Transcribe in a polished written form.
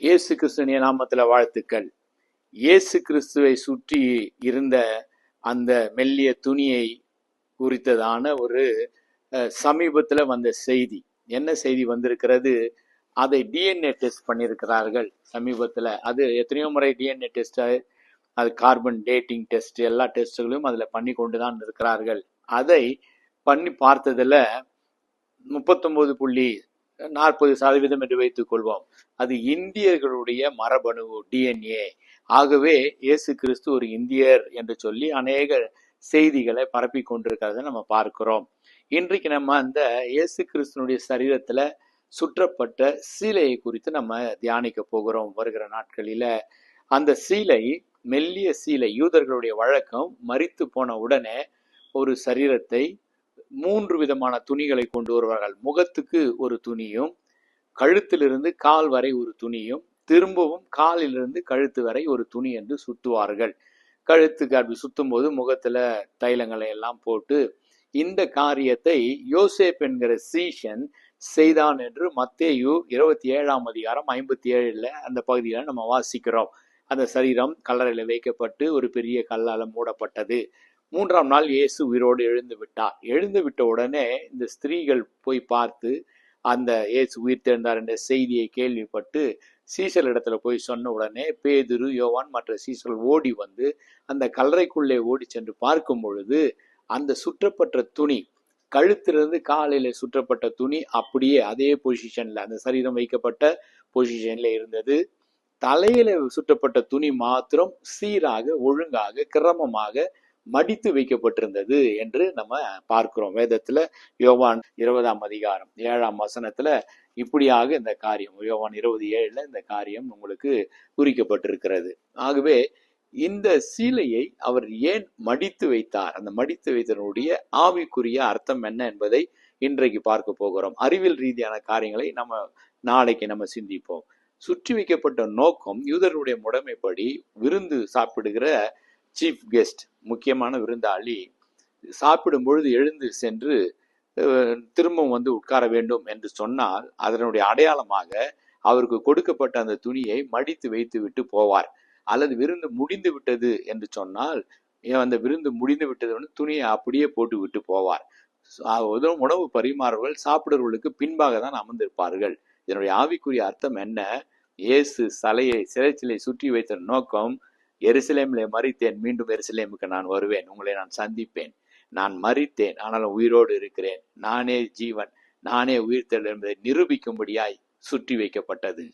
இயேசு கிறிஸ்துவின் நாமத்துல வாழ்த்துக்கள். இயேசு கிறிஸ்துவை சுற்றி இருந்த அந்த மெல்லிய துணியை குறித்ததான ஒரு சமீபத்துல வந்த செய்தி. என்ன செய்தி வந்திருக்கிறது? அதை டிஎன்ஏ டெஸ்ட் பண்ணியிருக்கிறார்கள் சமீபத்துல. அது எத்தனையோ முறை டிஎன்ஏ டெஸ்ட், அது கார்பன் டேட்டிங் டெஸ்ட், எல்லா டெஸ்ட்களையும் அதுல பண்ணி கொண்டுதான் இருக்கிறார்கள். அதை பண்ணி பார்த்ததுல 39.40% என்று வைத்துக் கொள்வோம். அது இந்தியர்களுடைய மரபணு டிஎன்ஏ. ஆகவே இயேசு கிறிஸ்து ஒரு இந்தியர் என்று சொல்லி அநேக செய்திகளை பரப்பி கொண்டிருக்கிறத நம்ம பார்க்கிறோம். இன்றைக்கு நம்ம அந்த இயேசு கிறிஸ்துனுடைய சரீரத்துல சுற்றப்பட்ட சீலையை குறித்து நம்ம தியானிக்க போகிறோம் வருகிற நாட்களில. அந்த சீலை மெல்லிய சீலை. யூதர்களுடைய வழக்கம் மரித்து போன உடனே ஒரு சரீரத்தை 3 விதமான துணிகளை கொண்டு வருவார்கள். முகத்துக்கு ஒரு துணியும், கழுத்திலிருந்து கால் வரை ஒரு துணியும், திரும்பவும் காலிலிருந்து கழுத்து வரை ஒரு துணி என்று சுத்துவார்கள். கழுத்துக்கு அப்படி சுத்தும் போது முகத்துல தைலங்களை எல்லாம் போட்டு இந்த காரியத்தை யோசேப் என்கிற சீஷன் செய்தான் என்று மத்தேயு 27:57 அந்த பகுதியில நம்ம வாசிக்கிறோம். அந்த சரீரம் கல்லறையில வைக்கப்பட்டு ஒரு பெரிய கல்லால மூடப்பட்டது. 3ஆம் நாள் இயேசு உயிரோடு எழுந்து விட்டார். எழுந்து விட்ட உடனே இந்த ஸ்திரீகள் போய் பார்த்து அந்த இயேசு உயிர் தெழுந்தார் என்ற செய்தியை கேள்விப்பட்டு சீசர் இடத்துல போய் சொன்ன உடனே பேதுரு, யோவான் மற்ற சீசர்கள் ஓடி வந்து அந்த கல்லறைக்குள்ளே ஓடி சென்று பார்க்கும் பொழுது அந்த சுற்றப்பட்ட துணி, கழுத்திலிருந்து காலில சுற்றப்பட்ட துணி அப்படியே அதே பொசிஷன்ல, அந்த சரீரம் வைக்கப்பட்ட பொசிஷன்ல இருந்தது. தலையில சுற்றப்பட்ட துணி மாத்திரம் சீராக, ஒழுங்காக, கிரமமாக மடித்து வைக்கப்பட்டிருந்தது என்று நம்ம பார்க்கிறோம். வேதத்துல யோவான் 20:7 இப்படியாக இந்த காரியம், யோவான் 20:7 இந்த காரியம் உங்களுக்கு குறிக்கப்பட்டிருக்கிறது. ஆகவே இந்த சீலையை அவர் ஏன் மடித்து வைத்தார்? அந்த மடித்து வைத்தனுடைய ஆவிக்குரிய அர்த்தம் என்ன என்பதை இன்றைக்கு பார்க்க போகிறோம். அறிவியல் ரீதியான காரியங்களை நாளைக்கு நம்ம சிந்திப்போம். சுற்றி வைக்கப்பட்ட நோக்கம், யூதர்களுடைய முறைமைப்படி விருந்து சாப்பிடுகிற சீஃப் கெஸ்ட், முக்கியமான விருந்தாளி சாப்பிடும் பொழுது எழுந்து சென்று திரும்பவும் வந்து உட்கார வேண்டும் என்று சொன்னால் அதனுடைய அடையாளமாக அவருக்கு கொடுக்கப்பட்ட அந்த துணியை மடித்து வைத்து விட்டு போவார். அல்லது விருந்து முடிந்து விட்டது என்று சொன்னால் அந்த விருந்து முடிந்து விட்டது துணியை அப்படியே போட்டு விட்டு போவார். உணவு பரிமாறுவர்கள் சாப்பிடுறவர்களுக்கு பின்பாக தான் அமர்ந்திருப்பார்கள். இதனுடைய ஆவிக்குரிய அர்த்தம் என்ன? இயேசு சிலை சுற்றி வைத்த நோக்கம், எருசலேமிலே மரித்தேன், மீண்டும் எருசலேமுக்கு நான் வருவேன், உங்களை நான் சந்திப்பேன், நான் மரித்தேன் ஆனாலும் உயிரோடு இருக்கிறேன், நானே ஜீவன், நானே உயிர்த்தெழும் என்பதை நிரூபிக்கும்படியாய் சுற்றி வைக்கப்பட்டது.